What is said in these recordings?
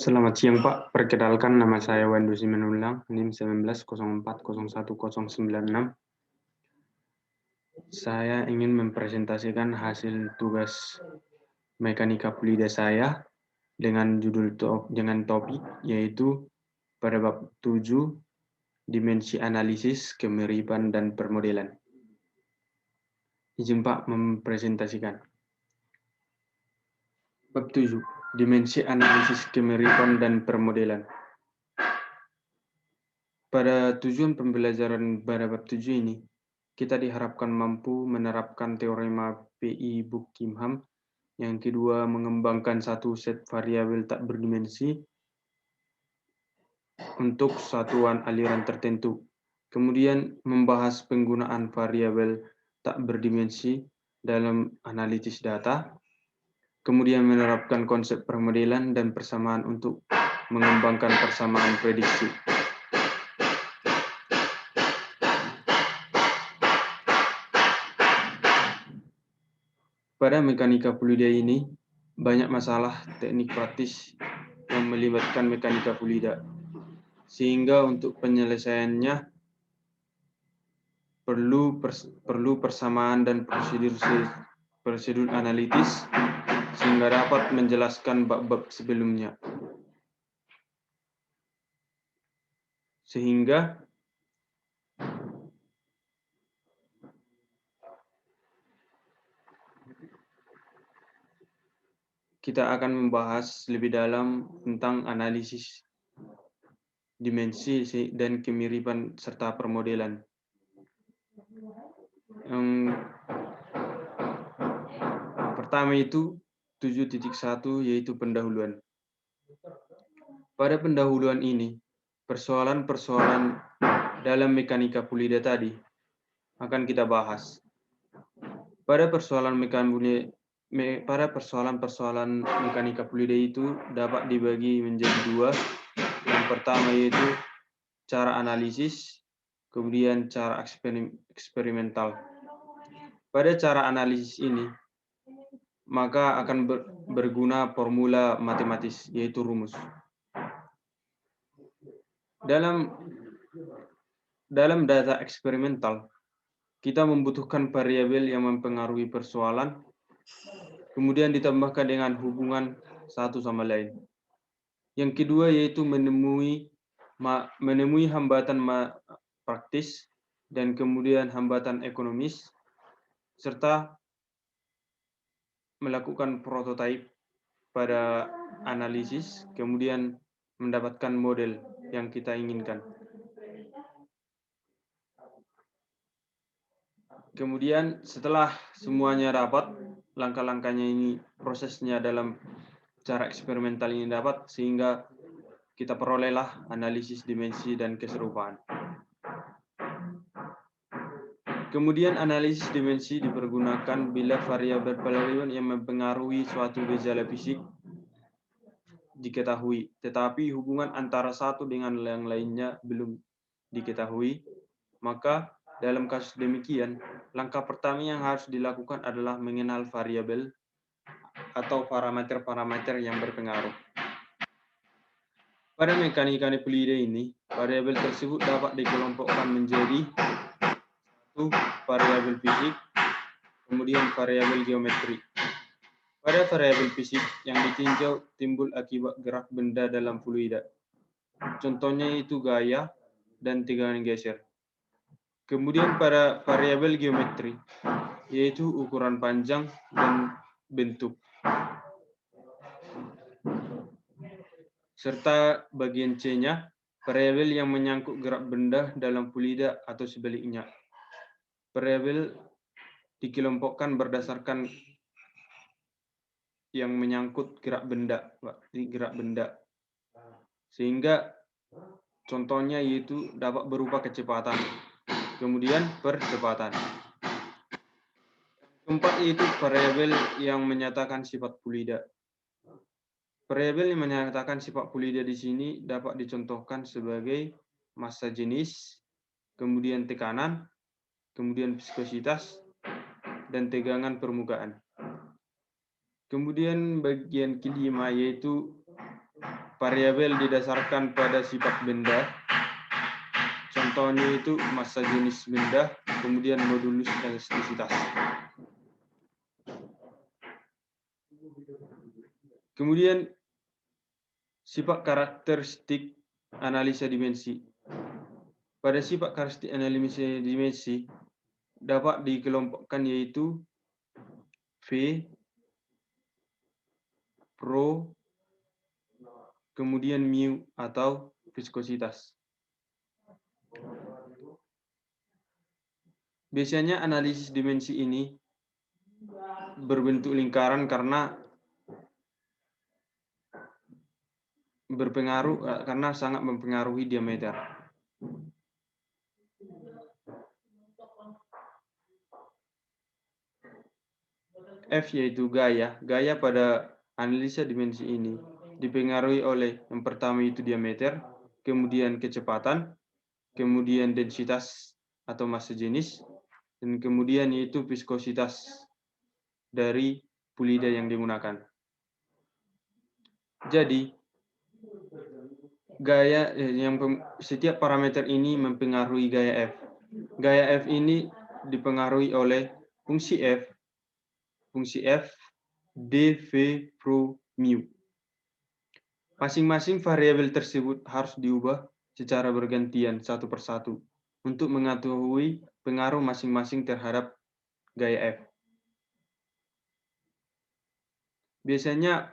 Selamat siang Pak, perkenalkan nama saya Wandu Simenulang, NIM 1904010096. Saya ingin mempresentasikan hasil tugas mekanika fluida saya dengan dengan topik yaitu pada bab 7 dimensi analisis, kemiripan dan permodelan. Izin Pak mempresentasikan. Bab 7, dimensi analisis, kemiripan dan permodelan. Pada tujuan pembelajaran pada bab 7 ini, kita diharapkan mampu menerapkan teorema P.I. Buckingham. Yang kedua, mengembangkan satu set variabel tak berdimensi untuk satuan aliran tertentu. Kemudian, membahas penggunaan variabel tak berdimensi dalam analisis data. Kemudian, menerapkan konsep permodelan dan persamaan untuk mengembangkan persamaan prediksi. Pada mekanika fluida ini, banyak masalah teknik praktis yang melibatkan mekanika fluida, sehingga untuk penyelesaiannya perlu persamaan dan prosedur analitis, sehingga dapat menjelaskan bab-bab sebelumnya. Sehingga kita akan membahas lebih dalam tentang analisis dimensi dan kemiripan serta permodelan. Yang pertama itu 7.1 yaitu pendahuluan. Pada pendahuluan ini, persoalan-persoalan dalam mekanika fluida tadi akan kita bahas. Pada persoalan-persoalan mekanika fluida itu dapat dibagi menjadi dua. Yang pertama yaitu cara analisis, kemudian cara eksperimental. Pada cara analisis ini, maka akan berguna formula matematis, yaitu rumus. Dalam data eksperimental, kita membutuhkan variabel yang mempengaruhi persoalan, kemudian ditambahkan dengan hubungan satu sama lain. Yang kedua yaitu menemui hambatan praktis dan kemudian hambatan ekonomis, serta melakukan prototipe pada analisis, kemudian mendapatkan model yang kita inginkan. Kemudian setelah semuanya dapat, langkah-langkahnya ini, prosesnya dalam cara eksperimental ini dapat, sehingga kita perolehlah analisis dimensi dan keserupaan. Kemudian analisis dimensi dipergunakan bila variabel yang mempengaruhi suatu gejala fisik diketahui, tetapi hubungan antara satu dengan yang lainnya belum diketahui. Maka dalam kasus demikian, langkah pertama yang harus dilakukan adalah mengenal variabel atau parameter-parameter yang berpengaruh. Pada mekanika fluida ini, variabel tersebut dapat dikelompokkan menjadi satu variabel fisik, kemudian variabel geometri. Pada variabel fisik yang ditinjau timbul akibat gerak benda dalam fluida. Contohnya itu gaya dan tegangan geser. Kemudian pada variabel geometri, yaitu ukuran panjang dan bentuk, serta bagian C-nya, variabel yang menyangkut gerak benda dalam fluida atau sebaliknya. Variabel dikelompokkan berdasarkan yang menyangkut gerak benda. Sehingga contohnya yaitu dapat berupa kecepatan, kemudian percepatan. Keempat yaitu variabel yang menyatakan sifat fluida. Variabel yang menyatakan sifat fluida di sini dapat dicontohkan sebagai massa jenis, kemudian tekanan, kemudian viskositas, dan tegangan permukaan. Kemudian bagian kelima yaitu variabel didasarkan pada sifat benda. Contohnya itu massa jenis benda, kemudian modulus elastisitas. Kemudian sifat karakteristik analisa dimensi. Pada sifat karakteristik analisa dimensi dapat dikelompokkan yaitu V, Rho, kemudian mu atau viskositas. Biasanya analisis dimensi ini berbentuk lingkaran karena sangat mempengaruhi diameter. F yaitu gaya. Gaya pada analisa dimensi ini dipengaruhi oleh yang pertama itu diameter, kemudian kecepatan, kemudian densitas atau massa jenis, dan kemudian yaitu viskositas dari pulida yang digunakan. Jadi setiap parameter ini mempengaruhi gaya F. Gaya F ini dipengaruhi oleh fungsi F, dv pro mu. Masing-masing variabel tersebut harus diubah secara bergantian satu persatu untuk mengetahui pengaruh masing-masing terhadap gaya F. Biasanya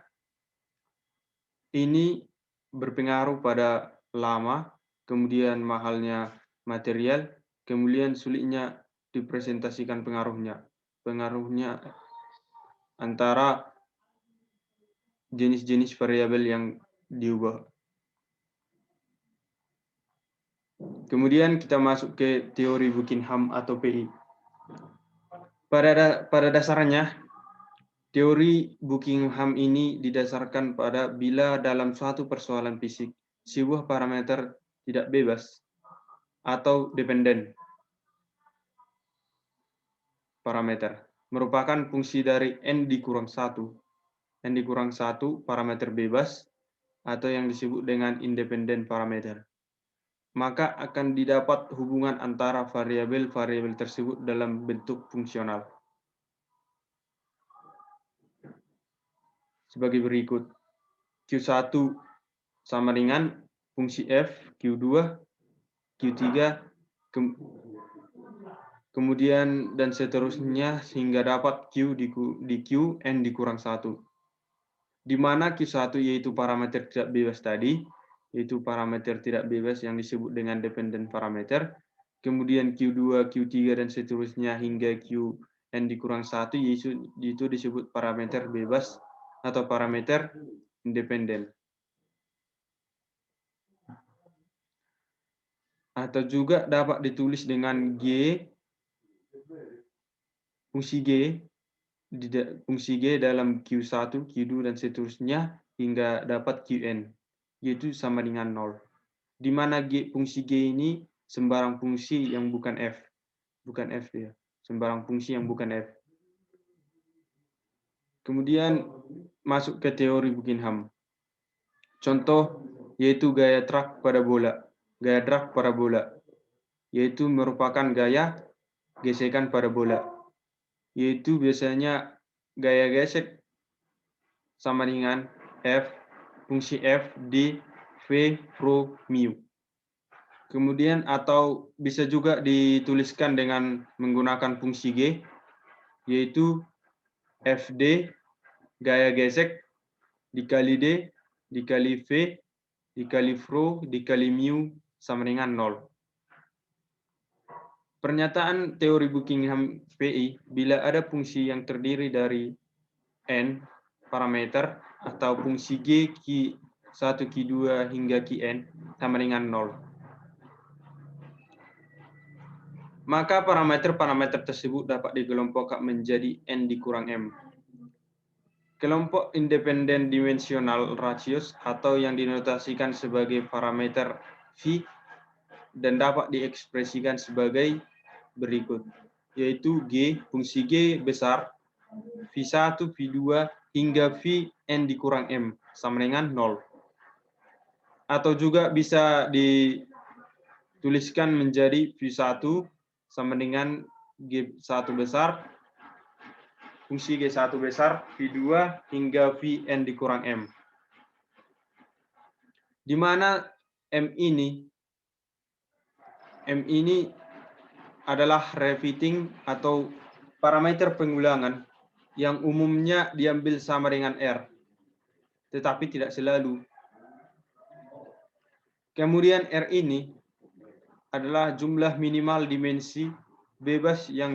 ini berpengaruh pada lama, kemudian mahalnya material, kemudian sulitnya dipresentasikan pengaruhnya. Pengaruhnya antara jenis-jenis variabel yang diubah. Kemudian kita masuk ke teori Buckingham atau PI. Pada dasarnya, teori Buckingham ini didasarkan pada bila dalam suatu persoalan fisik, sebuah parameter tidak bebas atau dependen parameter merupakan fungsi dari n dikurang 1. N dikurang 1 parameter bebas atau yang disebut dengan independen parameter. Maka akan didapat hubungan antara variabel-variabel tersebut dalam bentuk fungsional. Sebagai berikut. Q1 sama dengan fungsi F, Q2, Q3, kemudian dan seterusnya hingga dapat Q di Q, N dikurang 1. Di mana Q1 yaitu parameter tidak bebas tadi, yaitu parameter tidak bebas yang disebut dengan dependent parameter, kemudian Q2, Q3, dan seterusnya hingga Q N dikurang 1, itu disebut parameter bebas atau parameter independen. Atau juga dapat ditulis dengan G, fungsi G dalam Q1, Q2, dan seterusnya hingga dapat Qn, yaitu sama dengan 0. Di mana fungsi G ini sembarang fungsi yang bukan F. Bukan F ya, sembarang fungsi yang bukan F. Kemudian masuk ke teori Buckingham. Contoh yaitu gaya drag pada bola. Gaya drag pada bola, yaitu merupakan gaya gesekan pada bola. Yaitu biasanya gaya gesek sama dengan F, fungsi F di V pro mu. Kemudian atau bisa juga dituliskan dengan menggunakan fungsi G, yaitu Fd gaya gesek dikali D dikali V dikali Rho dikali mu sama dengan 0. Pernyataan teori Buckingham PI, bila ada fungsi yang terdiri dari n parameter atau fungsi G Q1, Q2 hingga Qn sama dengan 0. Maka parameter-parameter tersebut dapat dikelompokkan menjadi n dikurang m. Kelompok independen dimensional ratios atau yang dinotasikan sebagai parameter V dan dapat diekspresikan sebagai berikut, yaitu G, fungsi G besar, V1, V2 hingga V n dikurang m sama dengan 0. atau juga bisa dituliskan menjadi V1 sama dengan G1 besar, fungsi G1 besar, V2 hingga Vn dikurang M. Di mana M ini adalah repeating atau parameter pengulangan yang umumnya diambil sama dengan R, tetapi tidak selalu. Kemudian R ini adalah jumlah minimal dimensi bebas yang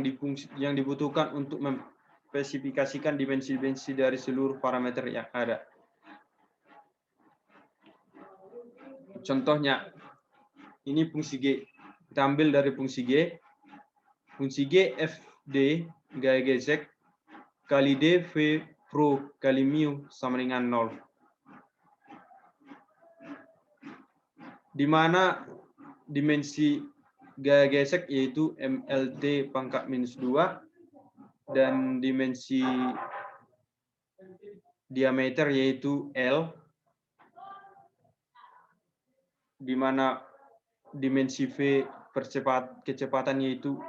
dibutuhkan untuk memspesifikasikan dimensi-dimensi dari seluruh parameter yang ada. Contohnya, ini fungsi G. Kita ambil dari fungsi G. Fungsi G FD gaya gesek kali D V pro kali mu sama dengan 0. Di mana dimensi gaya gesek yaitu MLT pangkat minus 2 dan dimensi diameter yaitu L, di mana dimensi V kecepatan yaitu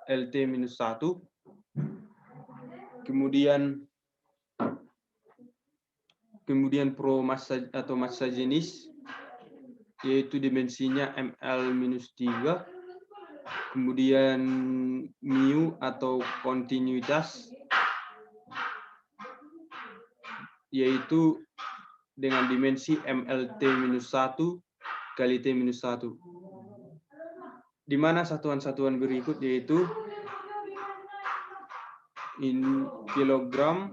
LT minus 1. Kemudian pro massa atau massa jenis yaitu dimensinya ML minus 3. Kemudian mu atau kontinuitas yaitu dengan dimensi MLT minus 1 kali T minus 1. Di mana satuan-satuan berikut yaitu in kilogram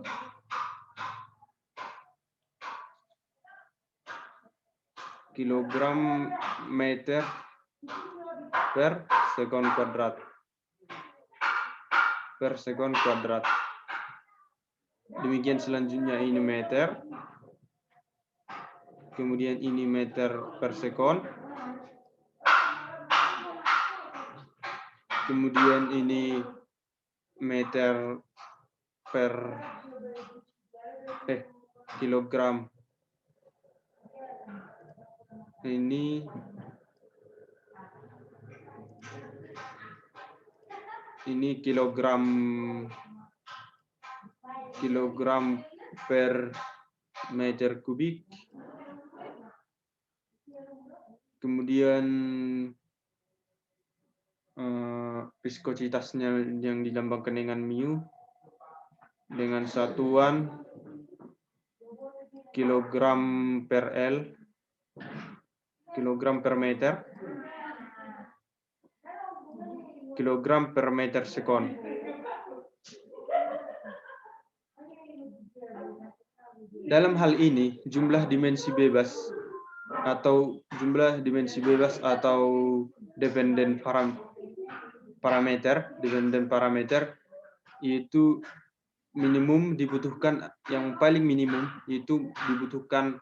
meter per sekon kuadrat. Demikian selanjutnya ini meter. Kemudian ini meter per sekon. Kemudian ini meter per kilogram. Ini kilogram per meter kubik. Kemudian viskositasnya yang dilambangkan dengan mu dengan satuan kilogram per L, kilogram per meter, kilogram per meter sekon. Dalam hal ini, jumlah dimensi bebas atau dependent parameter yaitu minimum dibutuhkan, yang paling minimum itu dibutuhkan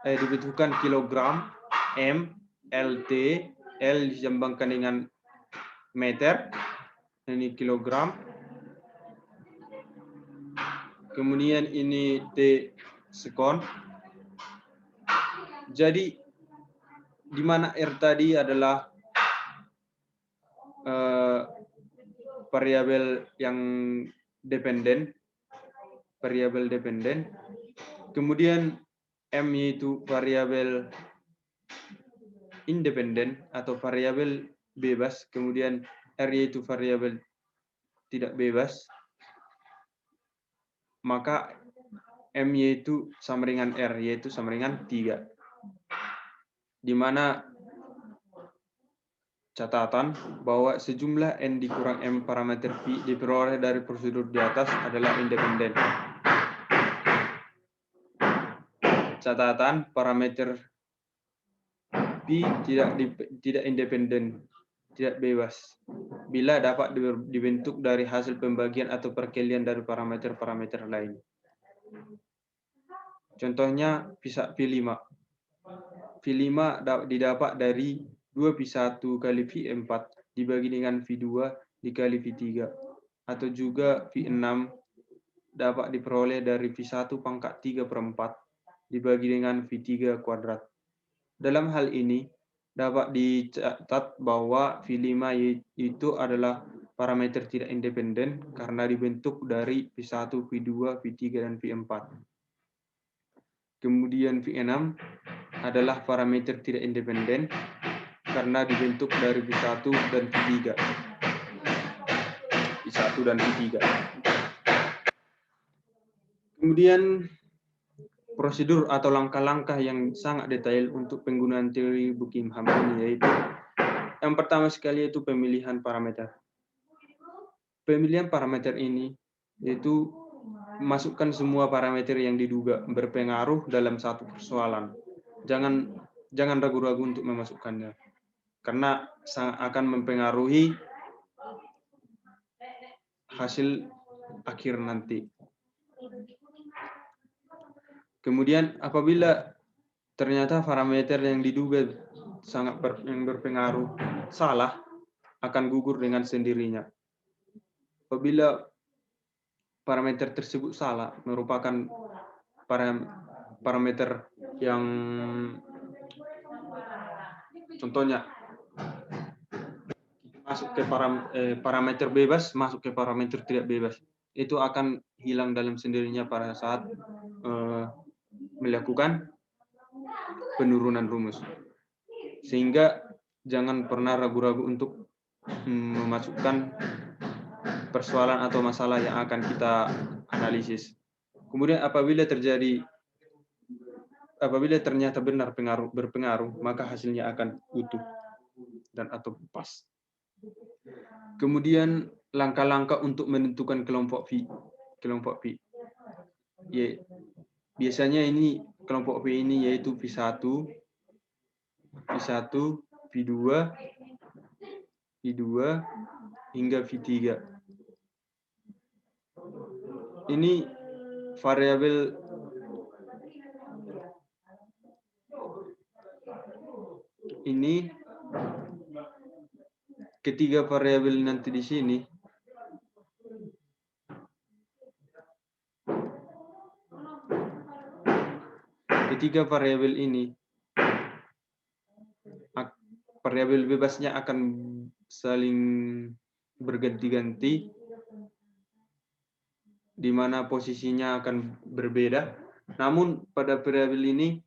dibutuhkan kilogram, M, LT, L disambungkan dengan meter, ini kilogram. Kemudian ini T sekon. Jadi di mana R tadi adalah variabel yang variabel dependen. Kemudian M yaitu variabel independen atau variabel bebas. Kemudian R yaitu variabel tidak bebas. Maka M yaitu sama dengan R, yaitu sama dengan 3. Di mana catatan bahwa sejumlah N dikurang M parameter Pi diperoleh dari prosedur di atas adalah independen. Catatan parameter Pi tidak independen, tidak bebas, bila dapat dibentuk dari hasil pembagian atau perkalian dari parameter-parameter lain. Contohnya Pi5. Pi5 didapat dari 2Pi1 kali Pi4 dibagi dengan Pi2 dikali Pi3. Atau juga Pi6 dapat diperoleh dari Pi1 pangkat 3/4 dibagi dengan V3 kuadrat. Dalam hal ini, dapat dicatat bahwa V5 itu adalah parameter tidak independen karena dibentuk dari V1, V2, V3, dan V4. Kemudian V6 adalah parameter tidak independen karena dibentuk dari V1 dan V3. V1 dan V3. Kemudian prosedur atau langkah-langkah yang sangat detail untuk penggunaan teori Buckingham ini yaitu yang pertama sekali yaitu pemilihan parameter. Pemilihan parameter ini yaitu masukkan semua parameter yang diduga berpengaruh dalam satu persoalan. Jangan ragu-ragu untuk memasukkannya karena akan mempengaruhi hasil akhir nanti. Kemudian apabila ternyata parameter yang diduga yang berpengaruh salah, akan gugur dengan sendirinya. Apabila parameter tersebut salah, merupakan parameter yang contohnya masuk ke parameter bebas, masuk ke parameter tidak bebas, itu akan hilang dalam sendirinya pada saat melakukan penurunan rumus. Sehingga jangan pernah ragu-ragu untuk memasukkan persoalan atau masalah yang akan kita analisis. Kemudian apabila ternyata benar berpengaruh, maka hasilnya akan utuh dan atau pas. Kemudian langkah-langkah untuk menentukan kelompok V. Biasanya ini kelompok V ini yaitu V1, V2, hingga V3. Ini variabel ini ketiga variabel nanti di sini variabel bebasnya akan saling berganti-ganti di mana posisinya akan berbeda. Namun pada variabel ini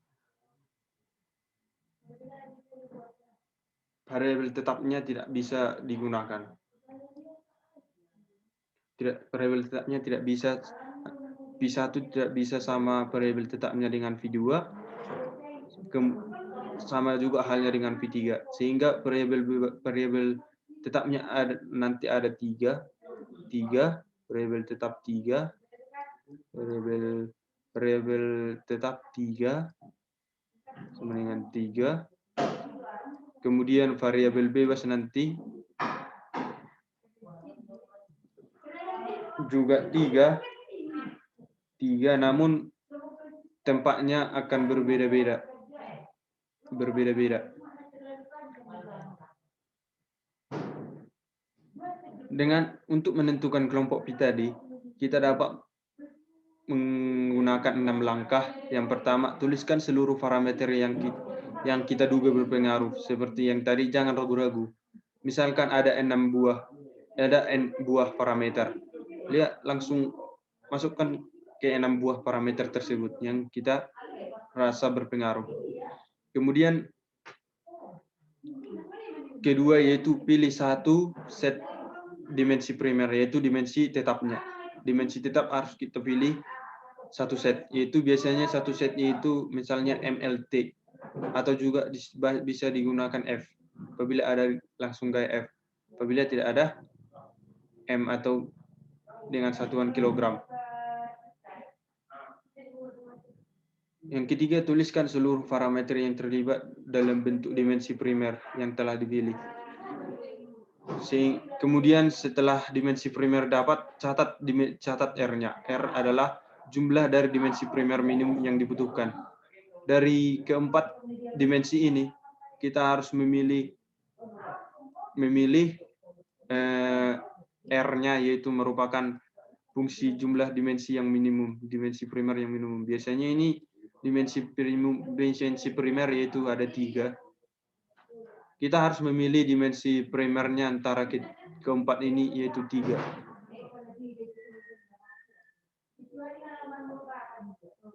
variabel tetapnya tidak bisa digunakan. Variabel tetapnya tidak bisa, V1 tidak bisa sama variabel tetapnya dengan V2, sama juga halnya dengan V3. Sehingga variabel tetapnya nanti ada tiga, variabel tetap 3, variabel tetap 3 sama dengan 3. Kemudian variabel bebas nanti juga 3, namun tempatnya akan berbeda-beda. Untuk menentukan kelompok P tadi, kita dapat menggunakan 6 langkah. Yang pertama, tuliskan seluruh parameter yang kita duga berpengaruh. Seperti yang tadi, jangan ragu-ragu. Misalkan ada 6 buah parameter. Lihat, langsung masukkan ke 6 buah parameter tersebut yang kita rasa berpengaruh. Kemudian kedua yaitu pilih satu set dimensi primer, yaitu dimensi tetapnya. Dimensi tetap harus kita pilih satu set, yaitu biasanya satu set yaitu misalnya MLT atau juga bisa digunakan F. Apabila ada langsung gaya F. Apabila tidak ada M atau dengan satuan kilogram. Yang ketiga, tuliskan seluruh parameter yang terlibat dalam bentuk dimensi primer yang telah dipilih. Kemudian setelah dimensi primer dapat, catat R-nya. R adalah jumlah dari dimensi primer minimum yang dibutuhkan. Dari keempat dimensi ini, kita harus memilih R-nya, yaitu merupakan fungsi jumlah dimensi yang minimum, dimensi primer yang minimum. Biasanya ini dimensi primer yaitu ada 3. Kita harus memilih dimensi primernya antara keempat ini yaitu 3.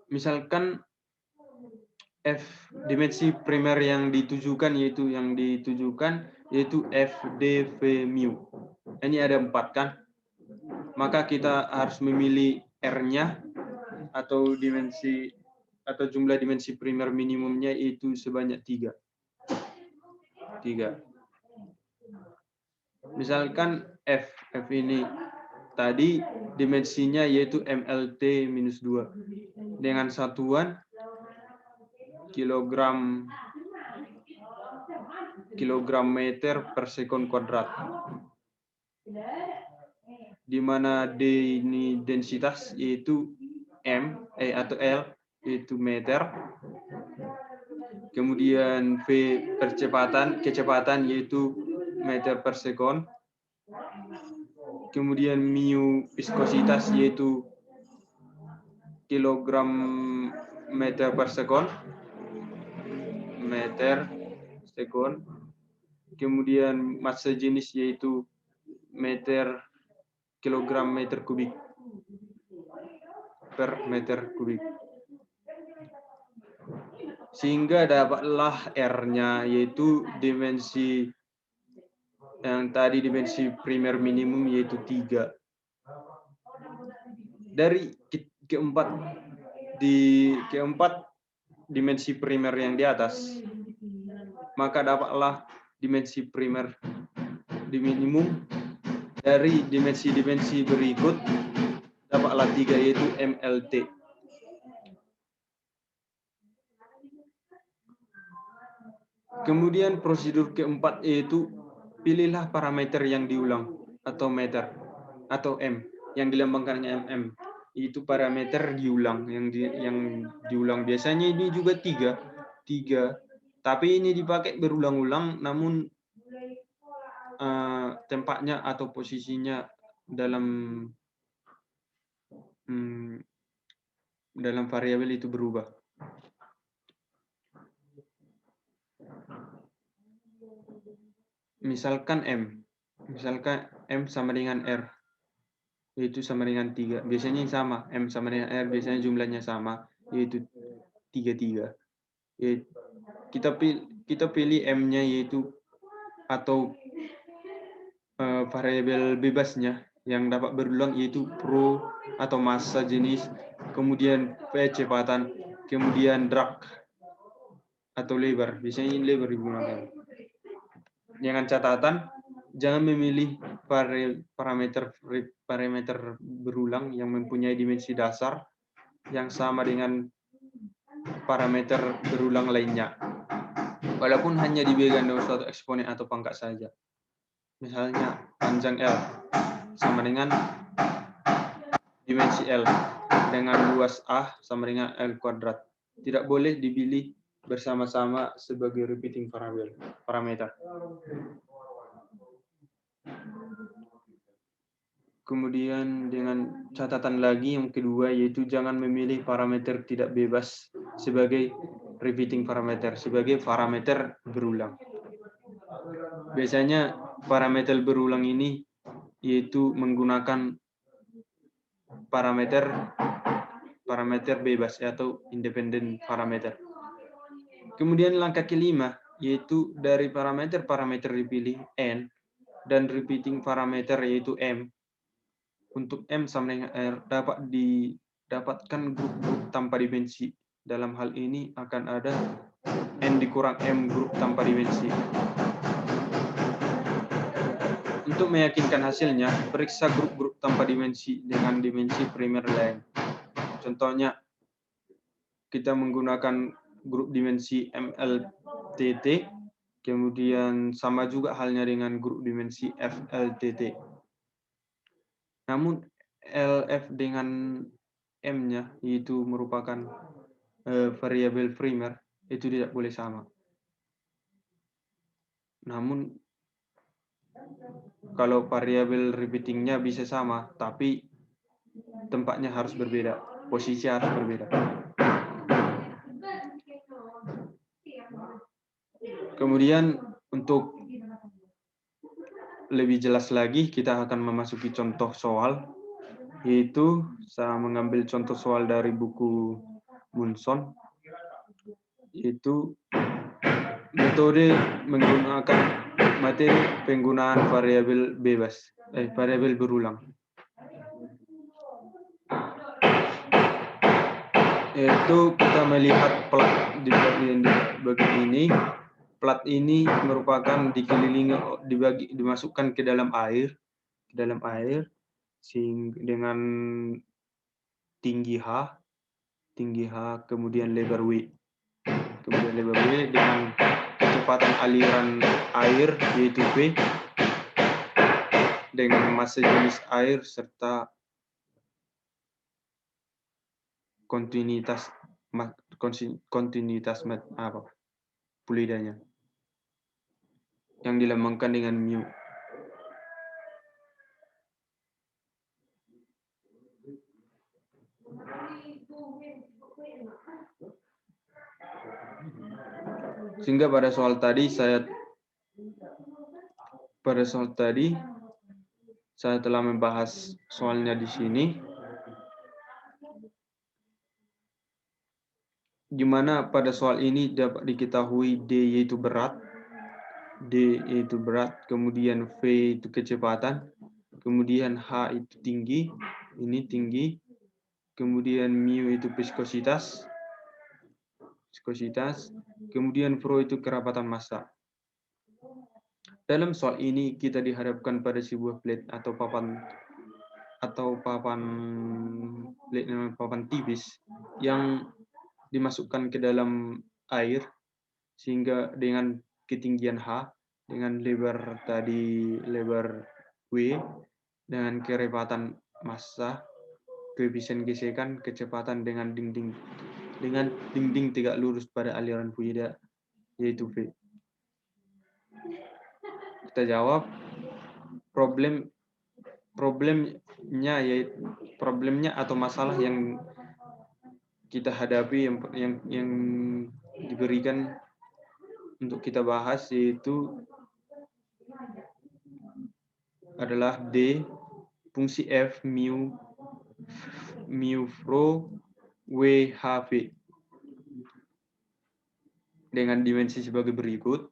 Misalkan F dimensi primer yang ditujukan yaitu F, D, V, mu. Ini ada 4 kan? Maka kita harus memilih R-nya atau jumlah dimensi primer minimumnya itu sebanyak 3. Misalkan F ini tadi dimensinya yaitu MLT-2 dengan satuan kilogram meter per sekon kuadrat, di mana D ini densitas yaitu M atau L yaitu meter, kemudian V kecepatan yaitu meter per sekon, kemudian mu viskositas yaitu kilogram meter per sekon, kemudian massa jenis yaitu kilogram meter kubik per meter kubik. Sehingga dapatlah R-nya yaitu dimensi yang tadi dimensi primer minimum yaitu 3. Dari keempat dimensi primer yang di atas, maka dapatlah dimensi primer di minimum dari dimensi-dimensi berikut, dapatlah 3 yaitu MLT. Kemudian prosedur keempat yaitu pilihlah parameter yang diulang atau meter atau M yang dilambangkannya mm. Itu parameter diulang yang diulang. Biasanya ini juga 3, tapi ini dipakai berulang-ulang, namun tempatnya atau posisinya dalam variabel itu berubah. Misalkan M sama dengan R, yaitu sama dengan 3. Biasanya sama, M sama dengan R, biasanya jumlahnya sama, yaitu 3. Kita pilih M-nya yaitu atau variabel bebasnya yang dapat berulang yaitu pro atau massa jenis, kemudian V kecepatan, kemudian drag atau lebar. Biasanya ini lebar digunakan. Dengan catatan, jangan memilih parameter berulang yang mempunyai dimensi dasar yang sama dengan parameter berulang lainnya, walaupun hanya diberikan dengan suatu eksponen atau pangkat saja. Misalnya panjang L sama dengan dimensi L dengan luas A sama dengan L kuadrat. Tidak boleh dipilih bersama-sama sebagai repeating parameter. Kemudian dengan catatan lagi yang kedua yaitu jangan memilih parameter tidak bebas sebagai repeating parameter, sebagai parameter berulang. Biasanya parameter berulang ini yaitu menggunakan parameter bebas atau independent parameter. Kemudian langkah kelima yaitu dari parameter dipilih N dan repeating parameter yaitu M. Untuk M sama dengan R dapat didapatkan grup-grup tanpa dimensi. Dalam hal ini akan ada N dikurang M grup tanpa dimensi. Untuk meyakinkan hasilnya, periksa grup-grup tanpa dimensi dengan dimensi primer lain. Contohnya, kita menggunakan grup dimensi MLTT, kemudian sama juga halnya dengan grup dimensi FLTT. Namun LF dengan M-nya itu merupakan variabel primer, itu tidak boleh sama. Namun kalau variabel repeatingnya bisa sama, tapi tempatnya harus berbeda, posisi harus berbeda. Kemudian untuk lebih jelas lagi, kita akan memasuki contoh soal, yaitu saya mengambil contoh soal dari buku Munson, yaitu metode menggunakan materi penggunaan variabel bebas, variabel berulang. Yaitu kita melihat plat di bagian ini. Plat ini merupakan dikelilingi, dimasukkan ke dalam air, dengan tinggi H, kemudian lebar W, dengan kecepatan aliran air yaitu V, dengan massa jenis air serta kontinuitas fluidanya yang dilambangkan dengan mu. Sehingga pada soal tadi saya telah membahas soalnya di sini, di mana pada soal ini dapat diketahui D yaitu berat, kemudian V itu kecepatan, kemudian H itu tinggi, kemudian mu itu viskositas, kemudian Rho itu kerapatan massa. Dalam soal ini kita dihadapkan pada sebuah plate atau papan tipis yang dimasukkan ke dalam air, sehingga dengan ketinggian H, dengan lebar W, dengan kerapatan massa, koefisien gesekan, kecepatan dengan dinding tegak lurus pada aliran fluida yaitu V. Kita jawab problemnya atau masalah yang kita hadapi yang diberikan untuk kita bahas, yaitu adalah D fungsi F mu Rho W H V dengan dimensi sebagai berikut.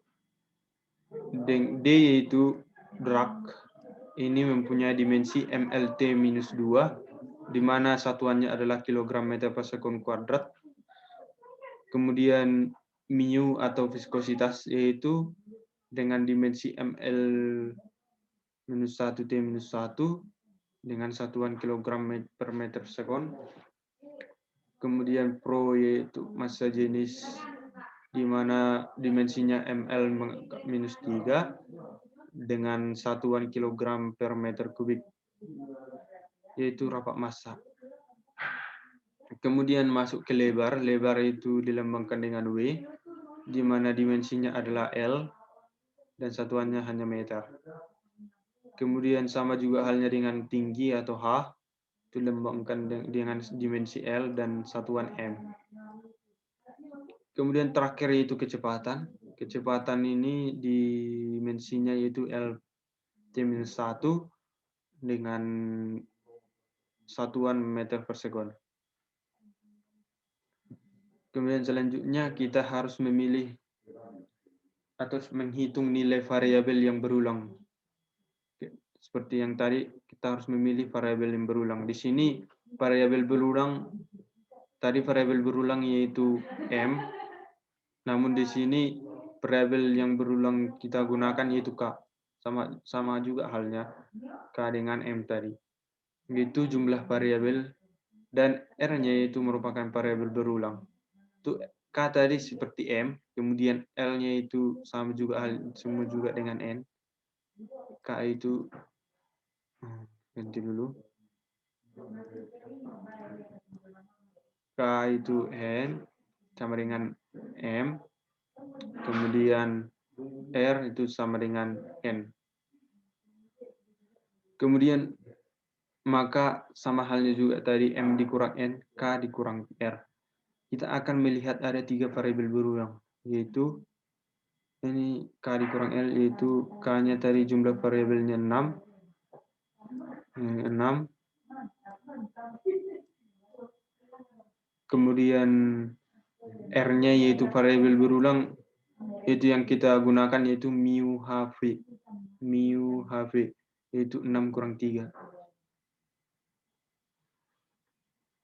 D yaitu drag, ini mempunyai dimensi MLT-2, di mana satuannya adalah kilogram meter per sekon kuadrat. Kemudian mu atau viskositas yaitu dengan dimensi ML-1T-1 dengan satuan kilogram per meter per sekon. Kemudian Rho yaitu massa jenis, di mana dimensinya ML-3 dengan satuan kilogram per meter kubik, yaitu rapat massa. Kemudian masuk ke lebar itu dilambangkan dengan W, di mana dimensinya adalah L dan satuannya hanya meter. Kemudian sama juga halnya dengan tinggi atau H, itu dilambangkan dengan dimensi L dan satuan M. Kemudian terakhir yaitu kecepatan. Kecepatan ini dimensinya yaitu L-1 dengan satuan meter per sekon. Kemudian selanjutnya kita harus memilih atau menghitung nilai variabel yang berulang. Seperti yang tadi, kita harus memilih variabel yang berulang. Di sini variabel berulang yaitu M. Namun di sini variabel yang berulang kita gunakan yaitu K. Sama juga halnya K dengan M tadi. Itu jumlah variabel, dan R-nya itu merupakan variabel berulang. Itu K tadi seperti M, kemudian L-nya itu sama juga dengan N. K itu ganti dulu. K itu N sama dengan M, kemudian R itu sama dengan N. Kemudian maka sama halnya juga tadi M dikurang N, K dikurang R. Kita akan melihat ada 3 variabel berulang, yaitu ini K dikurang L, yaitu K-nya tadi jumlah variabelnya 6. 6. Kemudian R-nya yaitu variabel berulang, itu yang kita gunakan yaitu mu HV. Mu HV yaitu 6 kurang 3.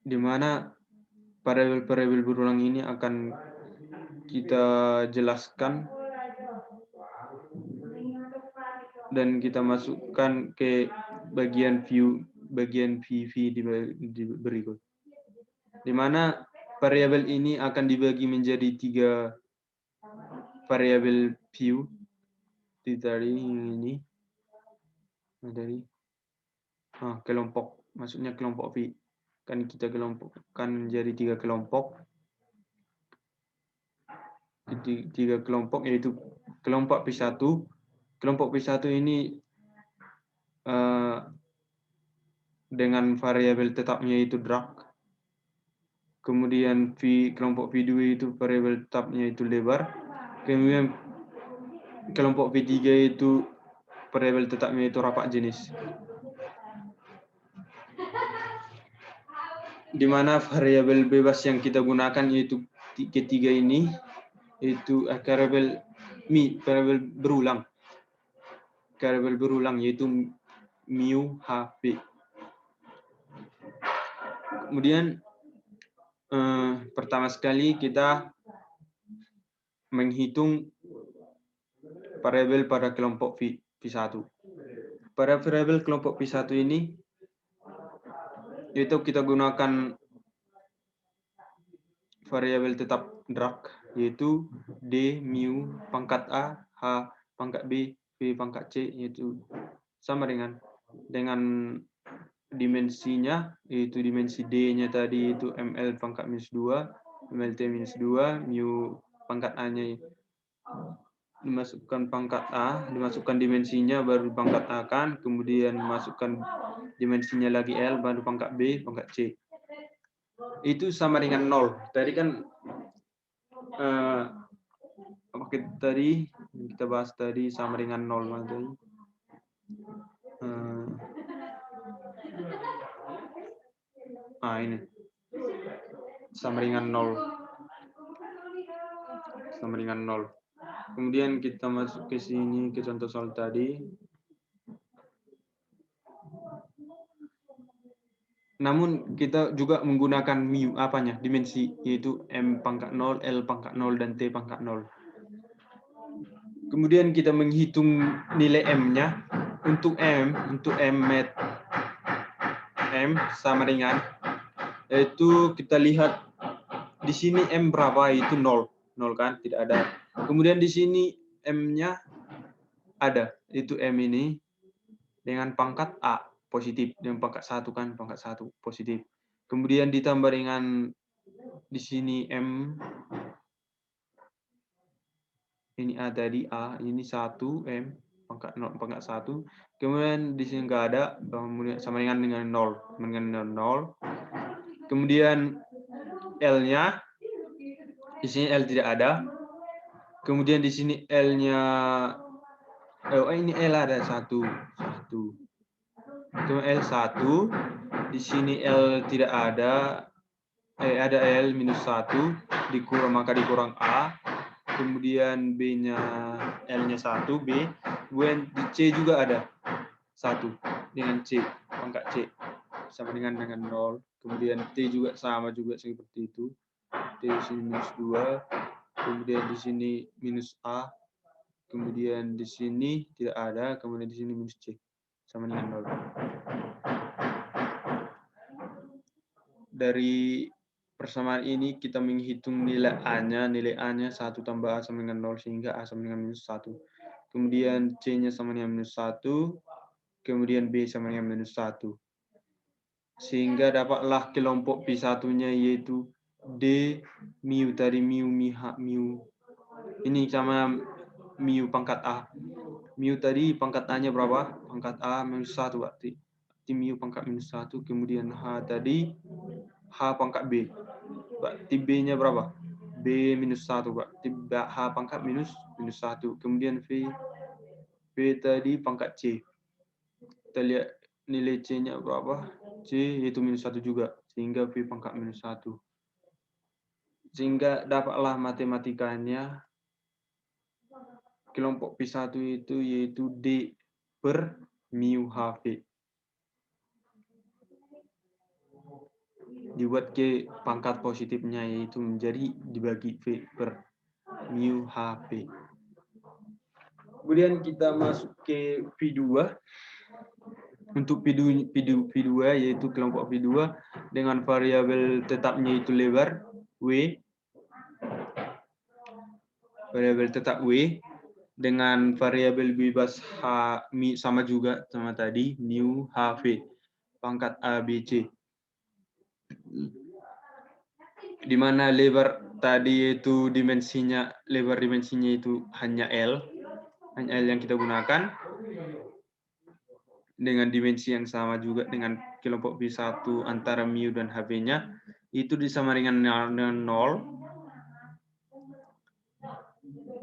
Di mana variabel-variabel berulang ini akan kita jelaskan dan kita masukkan ke bagian VV di berikut. Di mana variabel ini akan dibagi menjadi 3 variabel view. Tadi ini dari kelompok, maksudnya kelompok V. Kan kita kelompokkan menjadi 3 kelompok. 3 kelompok yaitu kelompok P1. Kelompok P1 ini dengan variabel tetapnya itu drag. Kemudian kelompok V2 itu variabel tetapnya itu lebar. Kemudian kelompok V3 itu variabel tetapnya itu rapat jenis. Di mana variabel bebas yang kita gunakan yaitu ketiga ini, yaitu variabel berulang. Variabel berulang yaitu mu HV. Kemudian pertama sekali kita menghitung variabel pada kelompok V1. Pada variabel kelompok V1 ini, yaitu kita gunakan variabel tetap drag, yaitu D mu pangkat A, H pangkat B, V pangkat C, yaitu sama dengan dimensinya, yaitu dimensi D-nya tadi itu ML pangkat minus 2, MLT minus 2, mu pangkat A-nya dimasukkan pangkat A, dimasukkan dimensinya, baru pangkat A kan, kemudian masukkan dimensinya lagi L, baru pangkat B, pangkat C. Itu sama dengan 0. Tadi kan kita bahas tadi sama dengan 0 tadi. Ini sama dengan 0. Sama dengan 0. Kemudian kita masuk ke sini ke contoh soal tadi. Namun kita juga menggunakan dimensi, yaitu M pangkat 0, L pangkat 0, dan T pangkat 0. Kemudian kita menghitung nilai M-nya. Untuk M sama dengan, yaitu kita lihat di sini M berapa, itu 0. 0 kan, tidak ada. Kemudian di sini M-nya ada, itu M ini dengan pangkat A positif, dengan pangkat 1 kan, pangkat 1 positif. Kemudian ditambah dengan di sini M, ini A tadi A, ini 1 M pangkat 0 pangkat 1. Kemudian di sini enggak ada, kemudian sama dengan 0, dengan 0. Kemudian L-nya di sini L tidak ada. Kemudian di sini L-nya ini L ada 1. Kemudian L1, di sini L tidak ada. Ada L minus 1, maka dikurang A. Kemudian B-nya, L-nya 1, B. Kemudian di C juga ada 1 dengan C, pangkat C. Sama dengan 0. Kemudian T juga sama juga seperti itu. T di sini minus 2. Kemudian di sini minus A. Kemudian di sini tidak ada. Kemudian di sini minus C. Sama dengan 0. Dari persamaan ini kita menghitung nilai A-nya. Nilai A-nya 1 tambah A sama dengan 0, sehingga A sama dengan minus 1. Kemudian C-nya sama dengan minus 1. Kemudian B sama dengan minus 1. Sehingga dapatlah kelompok P1-nya, yaitu D mu tadi, mu ini sama mu pangkat A. Mu tadi pangkat A-nya berapa? Pangkat A minus 1 berarti. Mu pangkat minus 1. Kemudian H tadi H pangkat B. Berarti B-nya berapa? B B minus 1, Pak. H pangkat minus 1. Kemudian V tadi pangkat C. Kita lihat nilai C-nya berapa. C yaitu minus 1 juga. Sehingga V pangkat minus 1. Sehingga dapatlah matematikanya kelompok P1 itu yaitu D per mu HV. Dibuat ke pangkat positifnya yaitu menjadi dibagi V per mu HV. Kemudian kita masuk ke P2. Untuk P2 yaitu kelompok P2 dengan variabel tetapnya itu lebar W. Variabel tetap W dengan variabel bebas H sama juga sama tadi mu HV pangkat ABC. Di mana lebar tadi itu lebar dimensinya itu hanya L yang kita gunakan dengan dimensi yang sama juga dengan kelompok P1 antara mu dan HV-nya itu disama dengan 0.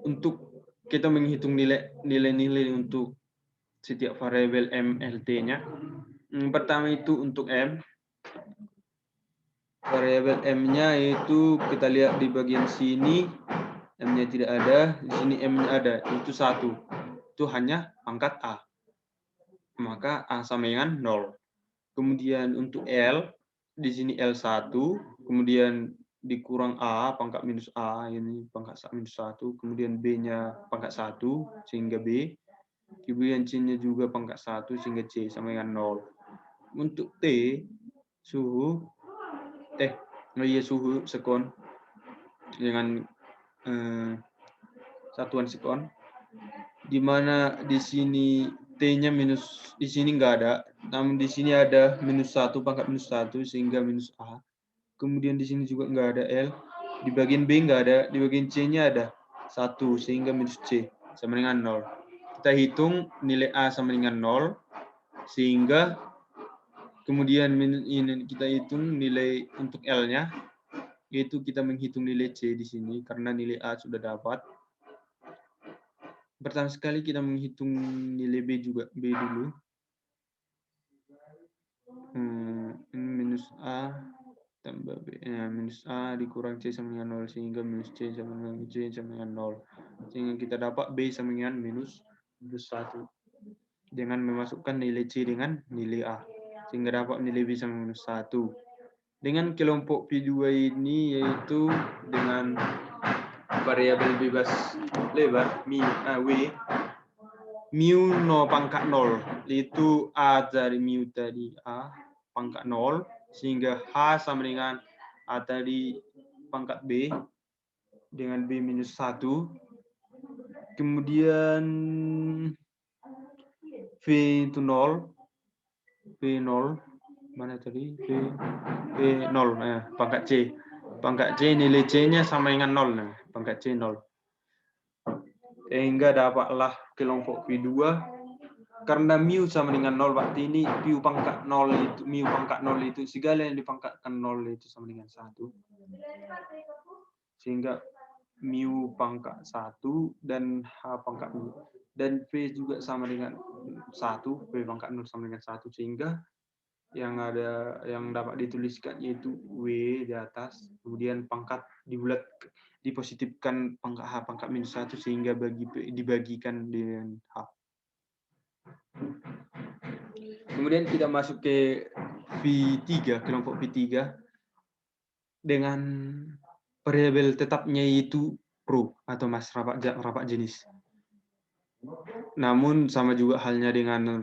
Untuk kita menghitung nilai-nilai untuk setiap variabel MLT-nya. Pertama itu untuk M. Variabel M-nya itu kita lihat di bagian sini M-nya tidak ada, di sini M-nya ada, itu 1. Itu hanya pangkat A. Maka A sama dengan 0. Kemudian untuk L, di sini L1, kemudian dikurang A, pangkat minus A, ini pangkat minus 1, kemudian B-nya pangkat 1, sehingga B, kemudian C-nya juga pangkat 1, sehingga C sama dengan 0. Untuk T, suhu sekon, dengan satuan sekon, di mana di sini T-nya minus, di sini nggak ada, namun di sini ada minus 1, pangkat minus 1, sehingga minus A. Kemudian di sini juga nggak ada L. Di bagian B nggak ada, di bagian C-nya ada 1, sehingga minus C sama dengan 0. Kita hitung nilai A sama dengan 0, sehingga kemudian ini kita hitung nilai untuk L-nya, yaitu kita menghitung nilai C di sini, karena nilai A sudah dapat. Pertama sekali kita menghitung nilai B dulu. Minus A tambah B. Minus A dikurang C sama dengan 0, sehingga minus C sama dengan C sama dengan 0. Sehingga kita dapat B sama dengan minus 1. Dengan memasukkan nilai C dengan nilai A. Sehingga dapat nilai B sama minus 1. Dengan kelompok P2 ini yaitu dengan variabel bebas lebar W, mu pangkat 0, itu A dari mu tadi A pangkat 0, sehingga H sama dengan A tadi pangkat B dengan B minus 1. Kemudian V itu 0, V 0, mana tadi? V 0, pangkat C. Pangkat C nilai C-nya sama dengan 0, pangkat C 0. Sehingga dapatlah kelompok P2 karena mu sama dengan 0, berarti ini mu pangkat 0 itu segala yang dipangkatkan 0 itu sama dengan 1. Sehingga mu pangkat 1 dan H pangkat 0 dan V juga sama dengan 1, V pangkat 0 sama dengan 1, sehingga yang dapat dituliskan yaitu W di atas, kemudian pangkat dipositifkan pangkat H pangkat minus 1, sehingga dibagikan dengan H. Kemudian kita masuk ke V3, kelompok V3 dengan variabel tetapnya yaitu pro atau mas rapat jenis. Namun sama juga halnya dengan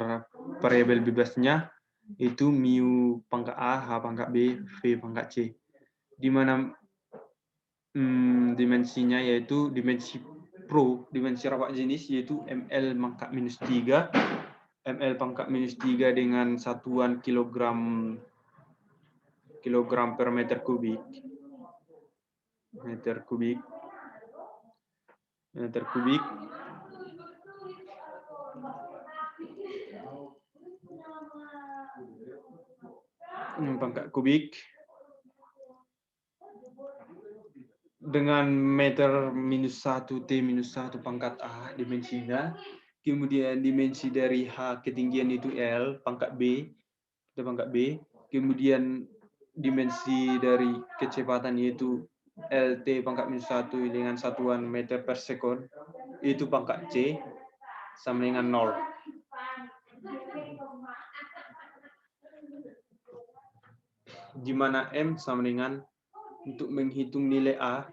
variabel bebasnya, itu mu pangkat A, H pangkat B, V pangkat C. Di mana dimensinya yaitu dimensi pro, dimensi rapat jenis yaitu ml pangkat minus 3, ml pangkat minus 3 dengan satuan kilogram per meter kubik. Meter kubik. Pangkat kubik dengan meter minus 1 T minus 1 pangkat A dimensinya. Kemudian dimensi dari H ketinggian itu L pangkat B, kita pangkat B. Kemudian dimensi dari kecepatan yaitu LT pangkat minus 1 dengan satuan meter per sekon, itu pangkat C sama dengan 0. Di mana M sama dengan untuk menghitung nilai A,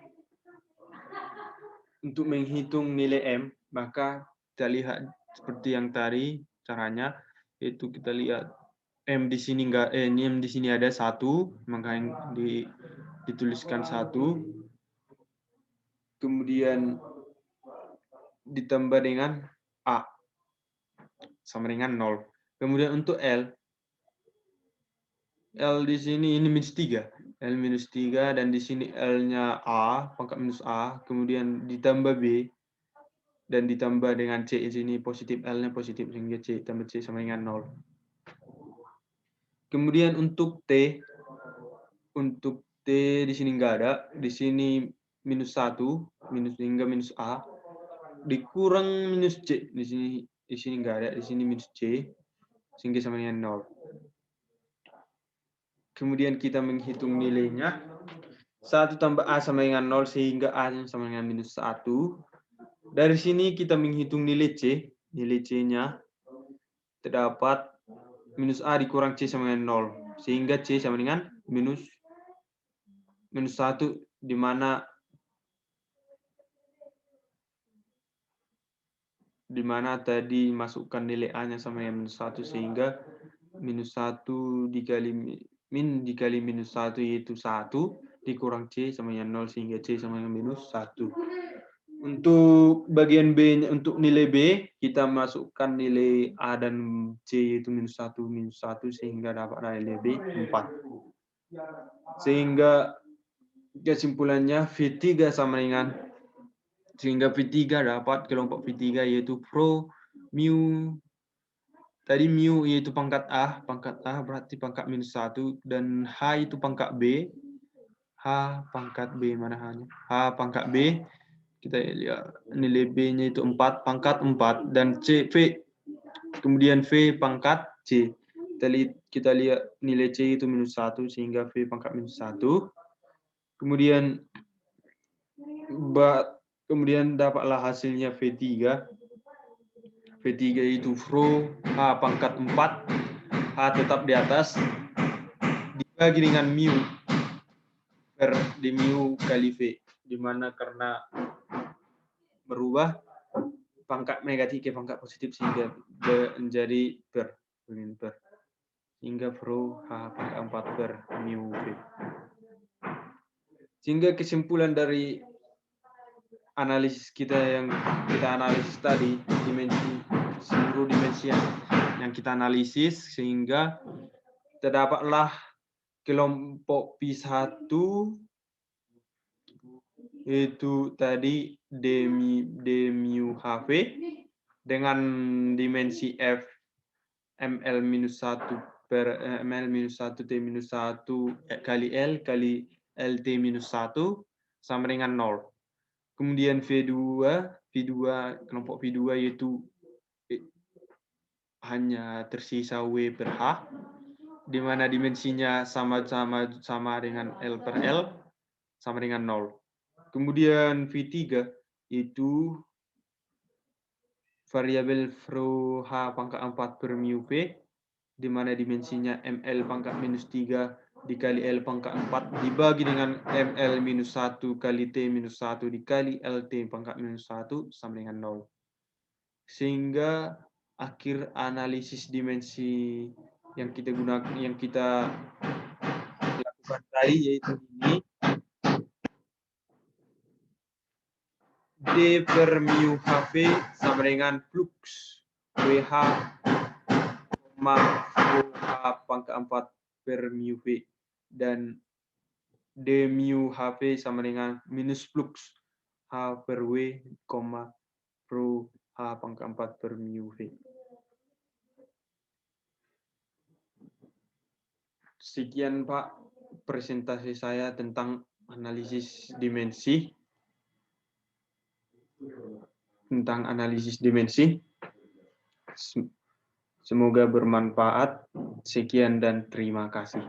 untuk menghitung nilai M, maka kita lihat seperti yang tadi caranya, yaitu kita lihat M di sini M di sini ada 1, maka dituliskan 1, kemudian ditambah dengan A sama dengan 0. Kemudian untuk L di sini ini minus 3. L minus 3 dan di sini L-nya A, pangkat minus A, kemudian ditambah B dan ditambah dengan C di sini positif, L-nya positif sehingga C tambah C sama dengan 0. Kemudian untuk T di sini enggak ada, di sini minus 1, minus hingga minus A, dikurang minus C, di sini enggak ada, di sini minus C sehingga sama dengan 0. Kemudian kita menghitung nilainya. 1 tambah A sama dengan 0 sehingga A sama dengan minus 1. Dari sini kita menghitung nilai C. Nilai C-nya terdapat minus A dikurang C sama dengan 0. Sehingga C sama dengan minus 1, di mana tadi masukkan nilai A-nya sama dengan minus 1, sehingga minus 1 dikali minus 1 yaitu 1, dikurang C sama dengan 0, sehingga C sama dengan minus 1. Untuk bagian B, untuk nilai B, kita masukkan nilai A dan C yaitu minus 1, sehingga dapat nilai B 4. Sehingga kesimpulannya V3 sama dengan, sehingga V3 dapat kelompok V3 yaitu pro mu, tadi mu yaitu pangkat A berarti pangkat minus 1, dan H itu pangkat B, H pangkat B, mana H-nya? H pangkat B, kita lihat nilai B-nya itu 4, pangkat 4, dan C, V, kemudian V pangkat C. Kita lihat nilai C itu minus 1, sehingga V pangkat minus 1. Kemudian dapatlah hasilnya V3. V3 itu rho H pangkat 4, H tetap di atas, dibagi dengan mu per d mu kali V, di mana karena berubah pangkat negatif ke pangkat positif sehingga menjadi per, sehingga rho H pangkat 4 per mu V. Sehingga kesimpulan dari analisis kita yang kita analisis tadi, seluruh dimensi yang kita analisis, sehingga terdapatlah kelompok P1 itu tadi D mu HV dengan dimensi F ML minus 1 per ML minus 1 T minus 1 kali L kali LT minus 1 sama dengan 0. Kemudian V2 kelompok V2 yaitu hanya tersisa W per H, di mana dimensinya sama dengan L per L sama dengan 0. Kemudian V3 itu variabel rho H pangkat 4 per mu V, di mana dimensinya ML pangkat minus 3 dikali L pangkat 4 dibagi dengan ML minus 1 kali T minus 1 dikali LT pangkat minus 1 sama dengan 0. Sehingga akhir analisis dimensi yang kita lakukan tadi yaitu ini, D per mu HV sama dengan flux WH, H pangkat 4 per mu V, dan D mu HV sama dengan minus flux H per W, pro H pangkat 4 per mu V. Sekian Pak presentasi saya tentang analisis dimensi, tentang analisis dimensi. Semoga bermanfaat. Sekian dan terima kasih.